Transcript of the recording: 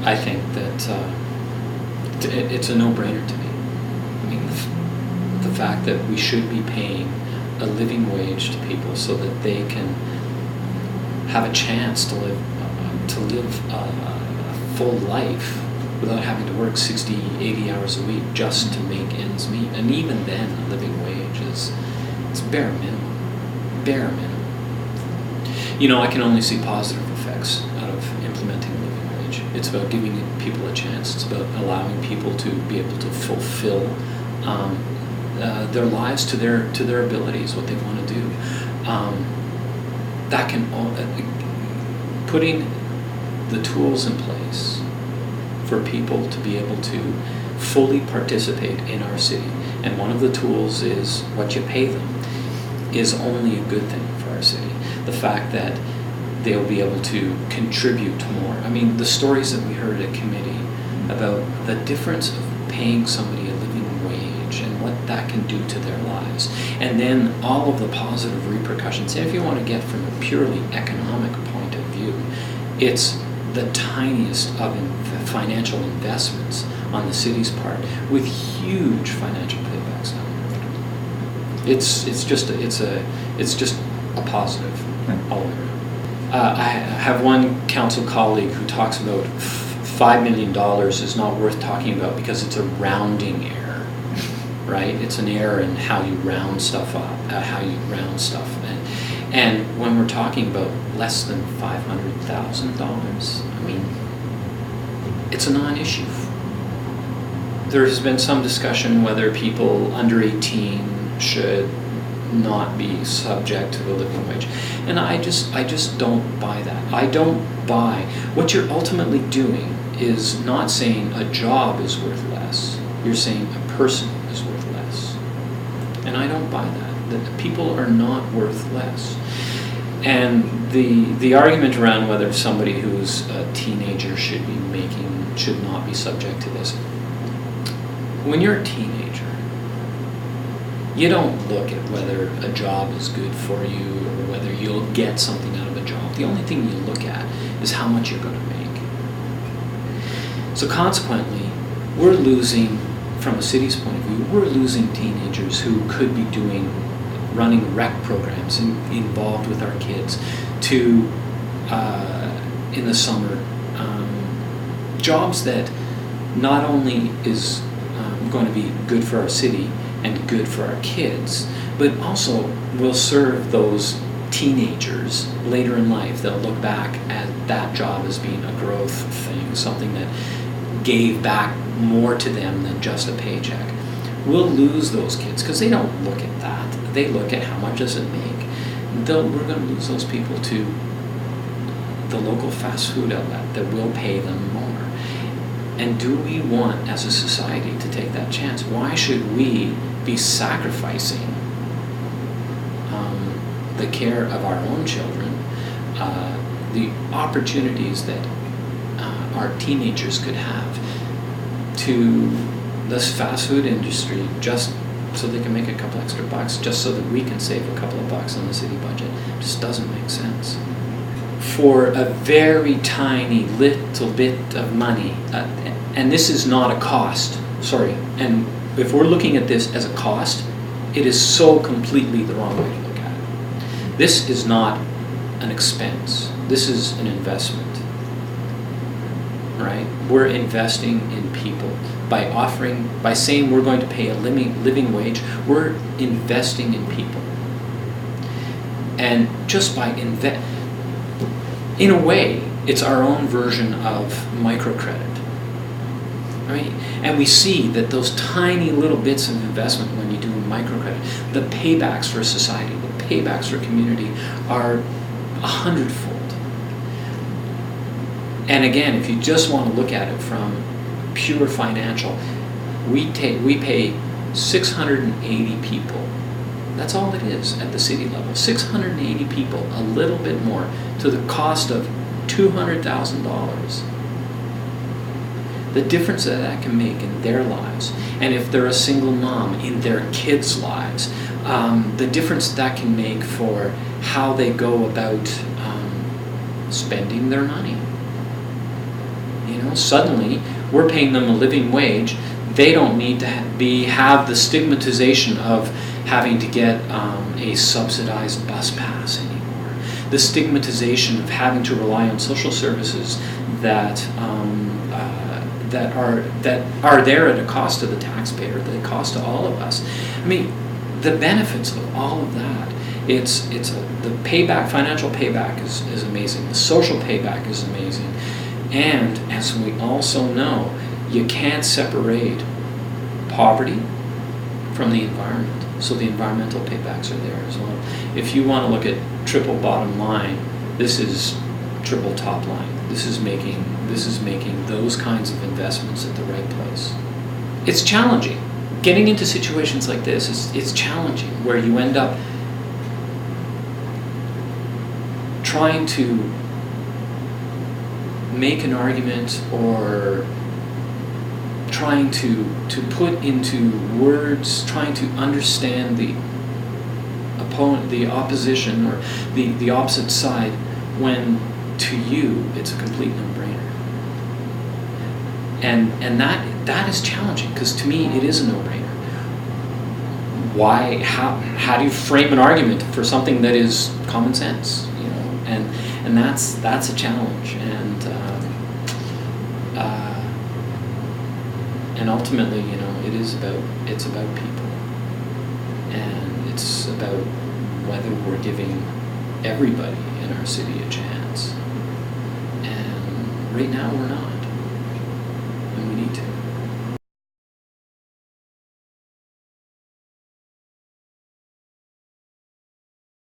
I think that it's a no-brainer to me. I mean, the fact that we should be paying a living wage to people so that they can have a chance to live a full life without having to work 60, 80 hours a week just to make ends meet. And even then, a living wage it's bare minimum. Bare minimum. You know, I can only see positive effects out of implementing a living wage. It's about giving people a chance. It's about allowing people to be able to fulfill their lives to their abilities, what they want to do. That can putting the tools in place for people to be able to fully participate in our city. And one of the tools is what you pay them is only a good thing for our city. The fact that they'll be able to contribute more. I mean, the stories that we heard at committee about the difference of paying somebody a living wage and what that can do to their lives. And then all of the positive repercussions. And if you want to get from a purely economic point of view, it's the tiniest of financial investments on the city's part with huge financial paybacks down the road. It's just a positive all the way around. I have one council colleague who talks about $5 million is not worth talking about because it's a rounding error, right? It's an error in how you round stuff up, And when we're talking about less than $500,000, I mean, it's a non-issue. There has been some discussion whether people under 18 should not be subject to the living wage. And I just don't buy that. I don't buy what you're ultimately doing is not saying a job is worth less. You're saying a person is worth less. And I don't buy that people are not worth less. And the argument around whether somebody who's a teenager should not be subject to this. When you're a teenager, you don't look at whether a job is good for you or whether you'll get something out of a job. The only thing you look at is how much you're going to make. So consequently, we're losing, from a city's point of view, we're losing teenagers who could be running rec programs involved with our kids to, in the summer, jobs that not only is going to be good for our city and good for our kids, but also will serve those teenagers later in life. They'll look back at that job as being a growth thing, something that gave back more to them than just a paycheck. We'll lose those kids because they don't look at that. They look at how much does it make. We're going to lose those people to the local fast food outlet that will pay them more. And do we want, as a society, to take that chance? Why should we be sacrificing the care of our own children, the opportunities that our teenagers could have to this fast food industry just so they can make a couple extra bucks, just so that we can save a couple of bucks on the city budget? It just doesn't make sense. For a very tiny little bit of money, and this is not a cost, and if we're looking at this as a cost, it is so completely the wrong way to look at it. This is not an expense. This is an investment, right? We're investing in people. By saying we're going to pay a living wage, we're investing in people. And just by in a way, it's our own version of microcredit. Right? And we see that those tiny little bits of investment when you do microcredit, the paybacks for society, the paybacks for community are 100-fold. And again, if you just want to look at it from pure financial, we pay 680 people. That's all it is at the city level. 680 people, a little bit more, to the cost of $200,000. The difference that can make in their lives, and if they're a single mom, in their kids' lives, the difference that can make for how they go about spending their money. Suddenly, we're paying them a living wage. They don't need to have the stigmatization of having to get a subsidized bus pass anymore. The stigmatization of having to rely on social services that are there at a cost to the taxpayer, that cost to all of us. I mean, the benefits of all of that. The payback, financial payback is amazing. The social payback is amazing. And as we also know, you can't separate poverty from the environment. So the environmental paybacks are there as well. If you want to look at triple bottom line, this is triple top line. This is making those kinds of investments at the right place. It's challenging. Getting into situations like this is challenging, where you end up trying to make an argument or trying to put into words, trying to understand the opponent, the opposition, or the opposite side, when to you it's a complete no-brainer. And that is challenging, because to me it is a no-brainer. Why? How do you frame an argument for something that is common sense? And that's a challenge. And ultimately, it's about people, and it's about whether we're giving everybody in our city a chance. And right now we're not, and we need to.